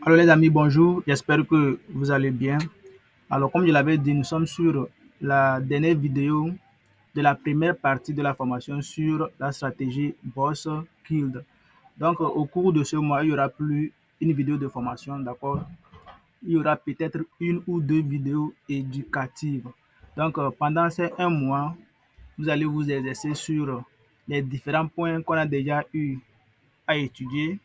Alors les amis, bonjour, j'espère que vous allez bien. Alors comme je l'avais dit, nous sommes sur la dernière vidéo de la première partie de la formation sur la stratégie Boss Killed. Donc au cours de ce mois, il y aura plus une vidéo de formation, d'accord? Il y aura peut-être une ou deux vidéos éducatives. Donc pendant ces un mois, vous allez vous exercer sur les différents points qu'on a déjà eu à étudier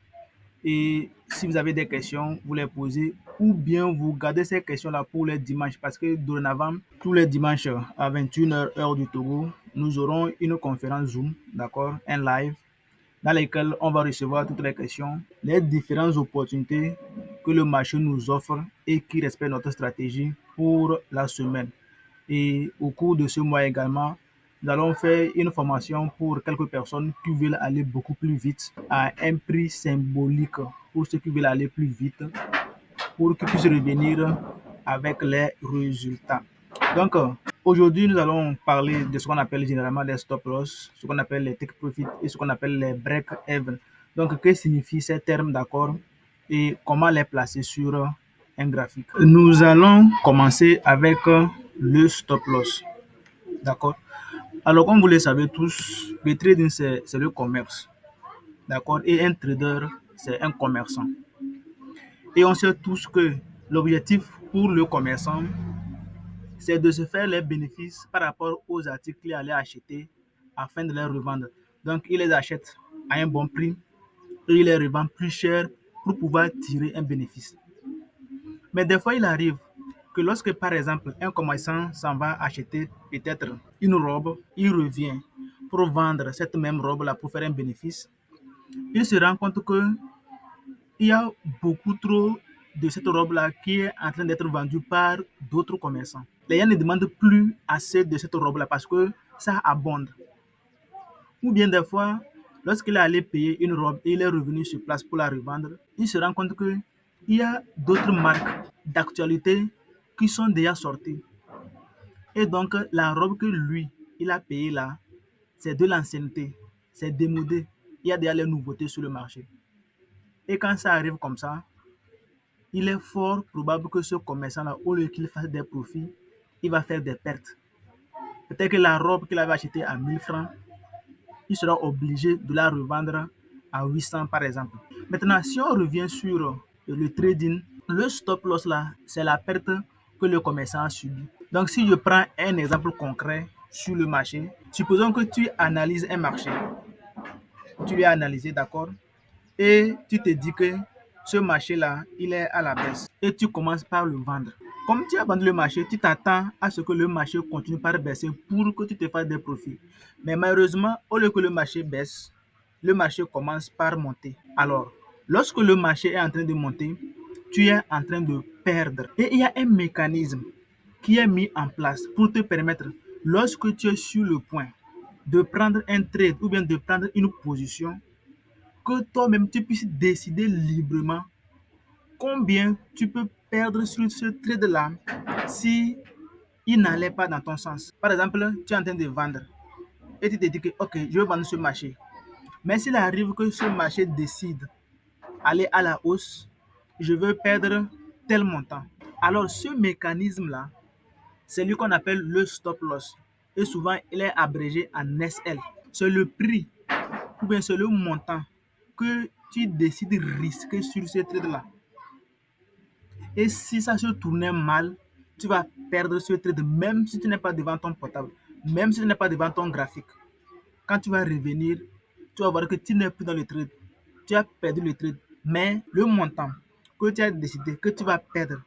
et si vous avez des questions, vous les posez ou bien vous gardez ces questions-là pour les dimanches parce que dorénavant, tous les dimanches à 21 h heure du Togo, nous aurons une conférence Zoom, d'accord, un live dans lequel on va recevoir toutes les questions, les différentes opportunités que le marché nous offre et qui respectent notre stratégie pour la semaine. Et au cours de ce mois également, nous allons faire une formation pour quelques personnes qui veulent aller beaucoup plus vite à un prix symbolique pour ceux qui veulent aller plus vite pour qu'ils puissent revenir avec les résultats. Donc, aujourd'hui, nous allons parler de ce qu'on appelle généralement les stop loss, ce qu'on appelle les take profit et ce qu'on appelle les break even. Donc, que signifient ces termes d'accord et comment les placer sur un graphique. Nous allons commencer avec le stop loss. D'accord. Alors, comme vous le savez tous, le trading, c'est le commerce. D'accord. Et un trader, c'est un commerçant. Et on sait tous que l'objectif pour le commerçant, c'est de se faire les bénéfices par rapport aux articles qu'il allait acheter afin de les revendre. Donc, il les achète à un bon prix et il les revend plus cher pour pouvoir tirer un bénéfice. Mais des fois, il arrive que lorsque, par exemple, un commerçant s'en va acheter peut-être une robe, il revient pour vendre cette même robe-là pour faire un bénéfice, il se rend compte qu'il y a beaucoup trop de cette robe-là qui est en train d'être vendue par d'autres commerçants. Les gens ne demandent plus assez de cette robe-là parce que ça abonde. Ou bien des fois, lorsqu'il est allé payer une robe et il est revenu sur place pour la revendre, il se rend compte qu'il y a d'autres marques d'actualité qui sont déjà sorties. Et donc, la robe que lui, il a payée là, c'est de l'ancienneté, c'est démodé. Il y a déjà les nouveautés sur le marché. Et quand ça arrive comme ça, il est fort probable que ce commerçant-là, au lieu qu'il fasse des profits, il va faire des pertes. Peut-être que la robe qu'il avait achetée à 1000 francs, il sera obligé de la revendre à 800 par exemple. Maintenant, si on revient sur le trading, le stop loss là, c'est la perte que le commerçant a subie. Donc, si je prends un exemple concret sur le marché, supposons que tu analyses un marché, tu l'as analysé, d'accord, et tu te dis que ce marché-là, il est à la baisse et tu commences par le vendre. Comme tu as vendu le marché, tu t'attends à ce que le marché continue par baisser pour que tu te fasses des profits. Mais malheureusement, au lieu que le marché baisse, le marché commence par monter. Alors, lorsque le marché est en train de monter, tu es en train de perdre. Et il y a un mécanisme qui est mis en place pour te permettre, lorsque tu es sur le point de prendre un trade ou bien de prendre une position, que toi-même tu puisses décider librement combien tu peux perdre sur ce trade-là si il n'allait pas dans ton sens. Par exemple, tu es en train de vendre et tu te dis que ok, je veux vendre ce marché. Mais s'il arrive que ce marché décide aller à la hausse, je veux perdre tel montant. Alors ce mécanisme-là, c'est lui qu'on appelle le stop loss. Et souvent, il est abrégé en SL. C'est le prix ou bien c'est le montant que tu décides de risquer sur ce trade-là. Et si ça se tournait mal, tu vas perdre ce trade même si tu n'es pas devant ton portable, même si tu n'es pas devant ton graphique. Quand tu vas revenir, tu vas voir que tu n'es plus dans le trade. Tu as perdu le trade, mais le montant que tu as décidé que tu vas perdre,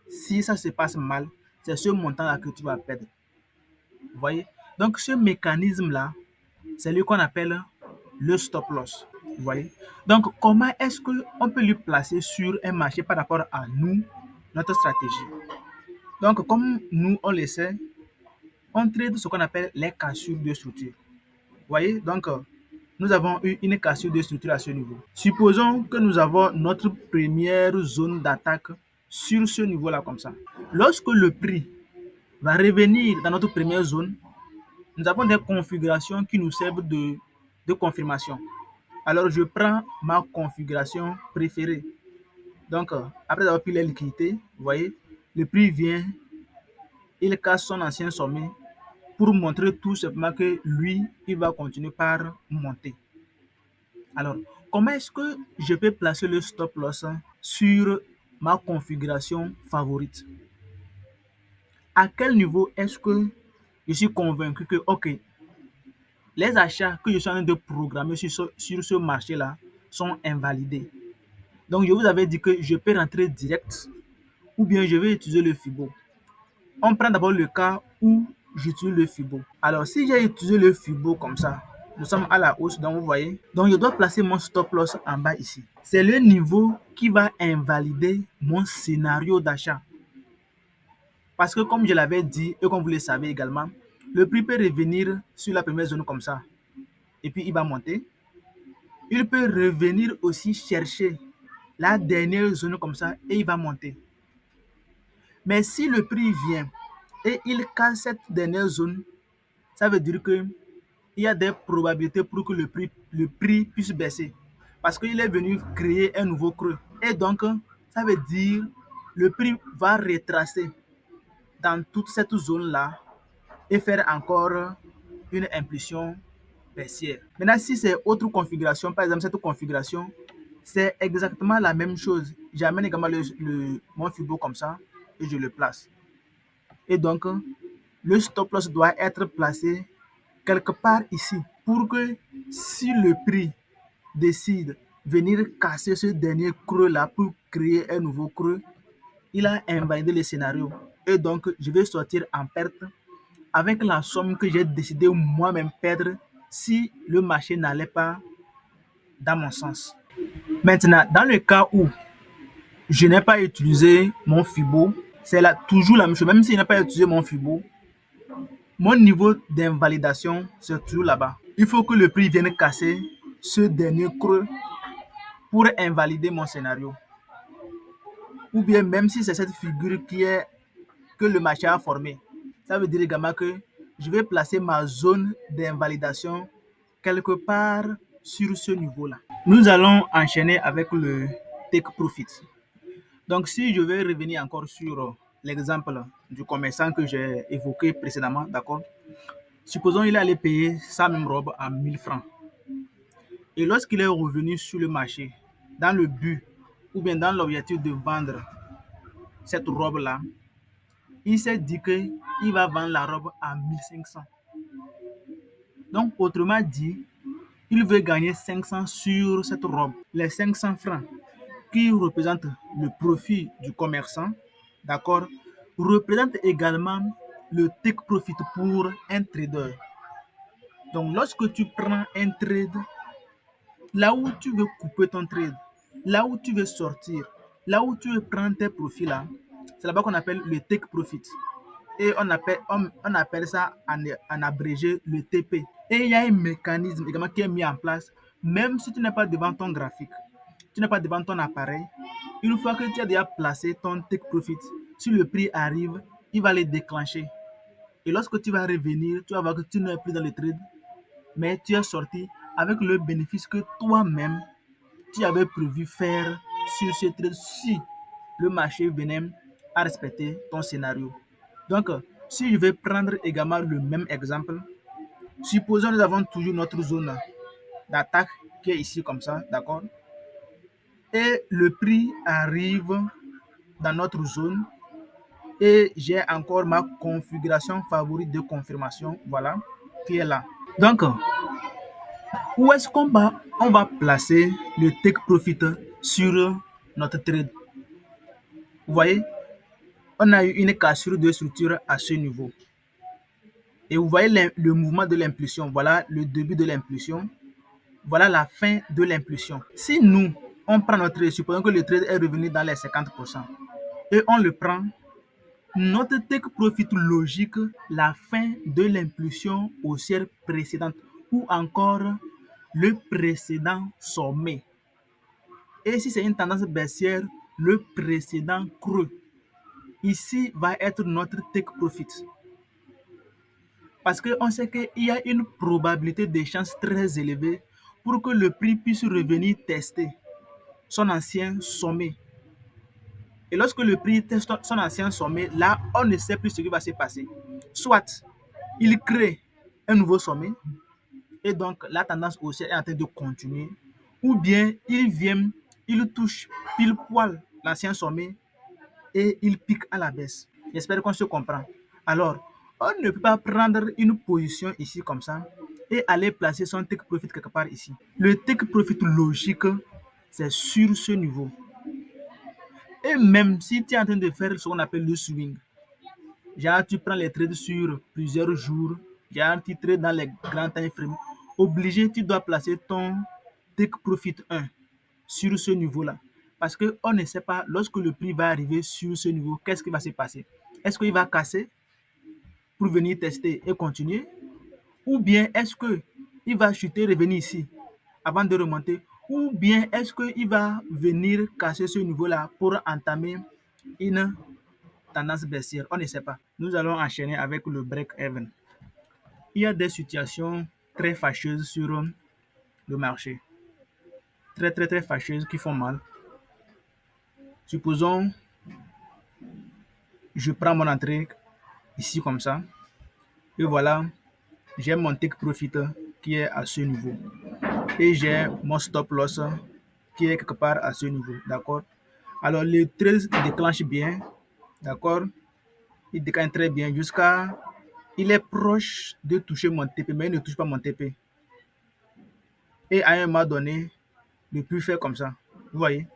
si ça se passe mal, c'est ce montant-là que tu vas perdre. Vous voyez? Donc, ce mécanisme-là, c'est lui qu'on appelle le stop loss. Vous voyez? Donc, comment est-ce qu'on peut lui placer sur un marché par rapport à nous, notre stratégie? Donc, comme nous, on le sait, on trade ce qu'on appelle les cassures de structure. Vous voyez? Donc, nous avons eu une cassure de structure à ce niveau. Supposons que nous avons notre première zone d'attaque sur ce niveau-là comme ça. Lorsque le prix va revenir dans notre première zone, nous avons des configurations qui nous servent de confirmation. Alors, je prends ma configuration préférée. Donc, après avoir pris les liquidités, vous voyez, le prix vient, il casse son ancien sommet pour montrer tout simplement que lui, il va continuer par monter. Alors, comment est-ce que je peux placer le stop loss sur ma configuration favorite? À quel niveau est-ce que je suis convaincu que, OK, les achats que je suis en train de programmer sur ce marché-là sont invalidés? Donc, je vous avais dit que je peux rentrer direct ou bien je vais utiliser le FIBO. On prend d'abord le cas où j'utilise le FIBO. Alors, si j'ai utilisé le FIBO comme ça, nous sommes à la hausse, donc vous voyez. Donc, je dois placer mon stop loss en bas ici. C'est le niveau qui va invalider mon scénario d'achat. Parce que comme je l'avais dit et comme vous le savez également, le prix peut revenir sur la première zone comme ça. Et puis, il va monter. Il peut revenir aussi chercher la dernière zone comme ça et il va monter. Mais si le prix vient et il casse cette dernière zone, ça veut dire que il y a des probabilités pour que le prix puisse baisser. Parce qu'il est venu créer un nouveau creux. Et donc, ça veut dire le prix va retracer dans toute cette zone-là et faire encore une impulsion baissière. Maintenant, si c'est autre configuration, par exemple cette configuration, c'est exactement la même chose. J'amène également mon FIBO comme ça et je le place. Et donc, le stop loss doit être placé quelque part ici pour que si le prix décide venir casser ce dernier creux là pour créer un nouveau creux, il a invalidé le scénario. Et donc, je vais sortir en perte avec la somme que j'ai décidé moi-même perdre si le marché n'allait pas dans mon sens. Maintenant, dans le cas où je n'ai pas utilisé mon FIBO, c'est là toujours la même chose. Même si je n'ai pas utilisé mon FIBO, mon niveau d'invalidation, c'est toujours là-bas. Il faut que le prix vienne casser ce dernier creux pour invalider mon scénario. Ou bien même si c'est cette figure que le marché a formée, ça veut dire également que je vais placer ma zone d'invalidation quelque part sur ce niveau-là. Nous allons enchaîner avec le take profit. Donc, si je vais revenir encore sur l'exemple du commerçant que j'ai évoqué précédemment, d'accord? Supposons qu'il allait payer sa même robe à 1000 francs. Et lorsqu'il est revenu sur le marché, dans le but ou bien dans l'objectif de vendre cette robe-là, il s'est dit qu'il va vendre la robe à 1500. Donc, autrement dit, il veut gagner 500 sur cette robe. Les 500 francs qui représentent le profit du commerçant, d'accord, représentent également le take profit pour un trader. Donc, lorsque tu prends un trade, là où tu veux couper ton trade, là où tu veux sortir, là où tu veux prendre tes profits là, c'est là-bas qu'on appelle le take profit. Et on appelle ça en abrégé le TP. Et il y a un mécanisme également qui est mis en place, même si tu n'es pas devant ton graphique, tu n'es pas devant ton appareil. Une fois que tu as déjà placé ton take profit, si le prix arrive, il va le déclencher. Et lorsque tu vas revenir, tu vas voir que tu n'es plus dans le trade, mais tu es sorti avec le bénéfice que toi-même, tu avais prévu faire sur ce trade si le marché venait à respecter ton scénario. Donc, si je vais prendre également le même exemple, supposons que nous avons toujours notre zone d'attaque qui est ici comme ça, d'accord? Et le prix arrive dans notre zone et j'ai encore ma configuration favorite de confirmation, voilà, qui est là. Donc, où est-ce qu'on va placer le take profit sur notre trade? Vous voyez, on a eu une cassure de structure à ce niveau. Et vous voyez le mouvement de l'impulsion. Voilà le début de l'impulsion. Voilà la fin de l'impulsion. Si nous, on prend notre trade, supposons que le trade est revenu dans les 50% et on le prend, notre take profit logique, la fin de l'impulsion haussière précédente ou encore le précédent sommet. Et si c'est une tendance baissière, le précédent creux. Ici va être notre take profit. Parce qu'on sait qu'il y a une probabilité d'échange très élevée pour que le prix puisse revenir tester son ancien sommet. Et lorsque le prix teste son ancien sommet, là, on ne sait plus ce qui va se passer. Soit il crée un nouveau sommet, et donc la tendance haussière est en train de continuer, ou bien il touche pile poil l'ancien sommet et il pique à la baisse. J'espère qu'on se comprend. Alors, on ne peut pas prendre une position ici comme ça et aller placer son take profit quelque part ici. Le take profit logique, c'est sur ce niveau. Et même si tu es en train de faire ce qu'on appelle le swing, genre tu prends les trades sur plusieurs jours, genre tu trades dans les grands time frames, obligé, tu dois placer ton take profit 1 sur ce niveau-là. Parce qu'on ne sait pas, lorsque le prix va arriver sur ce niveau, qu'est-ce qui va se passer? Est-ce qu'il va casser pour venir tester et continuer? Ou bien est-ce qu'il va chuter, revenir ici avant de remonter? Ou bien est-ce qu'il va venir casser ce niveau-là pour entamer une tendance baissière? On ne sait pas. Nous allons enchaîner avec le break-even. Il y a des situations très fâcheuses sur le marché. Très fâcheuses qui font mal. Supposons, je prends mon entrée ici comme ça. Et voilà, j'ai mon take profit qui est à ce niveau. Et j'ai mon stop loss qui est quelque part à ce niveau. D'accord? Alors, le trade déclenche bien. D'accord? Il déclenche très bien jusqu'à... Il est proche de toucher mon TP, mais il ne touche pas mon TP. Et à un moment donné, le prix fait comme ça. Vous voyez?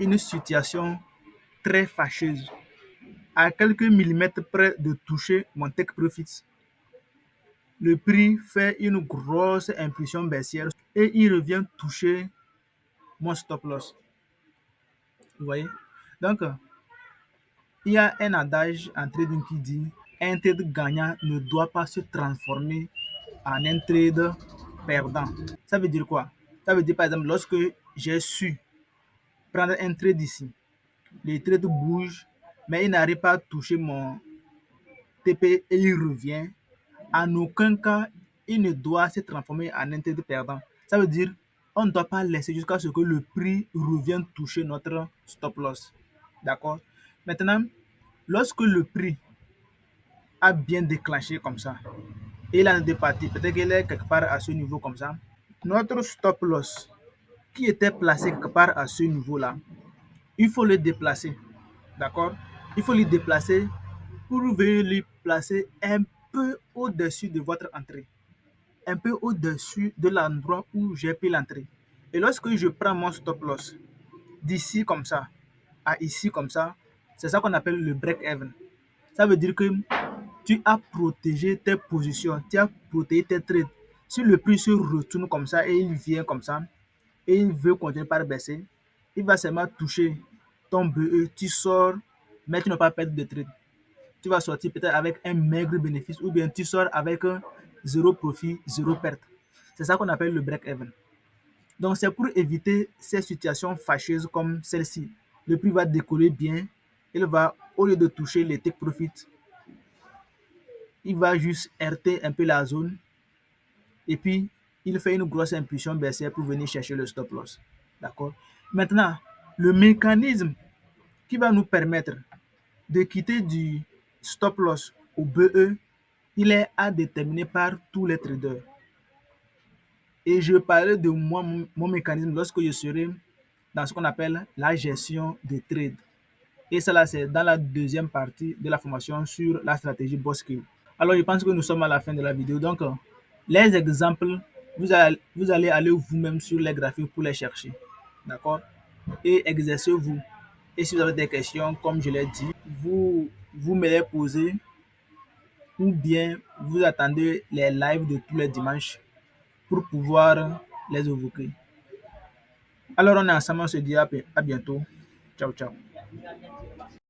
Une situation très fâcheuse. À quelques millimètres près de toucher mon take profit, le prix fait une grosse impulsion baissière et il revient toucher mon stop loss. Vous voyez? Donc, il y a un adage en trading qui dit un trade gagnant ne doit pas se transformer en un trade perdant. Ça veut dire quoi? Ça veut dire par exemple, lorsque j'ai su prendre un trade ici, le trade bouge, mais il n'arrive pas à toucher mon TP et il revient. En aucun cas, il ne doit se transformer en un trade perdant. Ça veut dire on ne doit pas laisser jusqu'à ce que le prix revienne toucher notre stop loss. D'accord? Maintenant, lorsque le prix a bien déclenché comme ça, et il a deux parties, peut-être qu'il est quelque part à ce niveau comme ça, notre stop loss qui était placé quelque part à ce niveau-là, il faut le déplacer. D'accord? Il faut le déplacer pour venir le placer un peu au-dessus de votre entrée. Un peu au-dessus de l'endroit où j'ai pris l'entrée. Et lorsque je prends mon stop loss d'ici comme ça à ici comme ça, c'est ça qu'on appelle le break-even. Ça veut dire que tu as protégé tes positions, tu as protégé tes trades. Si le prix se retourne comme ça et il vient comme ça et il veut continuer par baisser, il va seulement toucher ton BE, tu sors, mais tu ne vas pas perdre de trade. Tu vas sortir peut-être avec un maigre bénéfice ou bien tu sors avec un zéro profit, zéro perte. C'est ça qu'on appelle le break-even. Donc, c'est pour éviter ces situations fâcheuses comme celle-ci. Le prix va décoller bien, il va, au lieu de toucher les take profit, il va juste heurter un peu la zone et puis il fait une grosse impulsion baissière pour venir chercher le stop loss. D'accord? Maintenant, le mécanisme qui va nous permettre de quitter du stop loss au BE, il est à déterminer par tous les traders. Et je parlais de moi, mon mécanisme lorsque je serai dans ce qu'on appelle la gestion des trades. Et cela, c'est dans la deuxième partie de la formation sur la stratégie Bosskill. Alors, je pense que nous sommes à la fin de la vidéo. Donc, les exemples, vous allez aller vous-même sur les graphiques pour les chercher. D'accord? Et exercez-vous. Et si vous avez des questions, comme je l'ai dit, vous me les posez ou bien vous attendez les lives de tous les dimanches pour pouvoir les évoquer. Alors, on est ensemble, on se dit à bientôt. Ciao, ciao.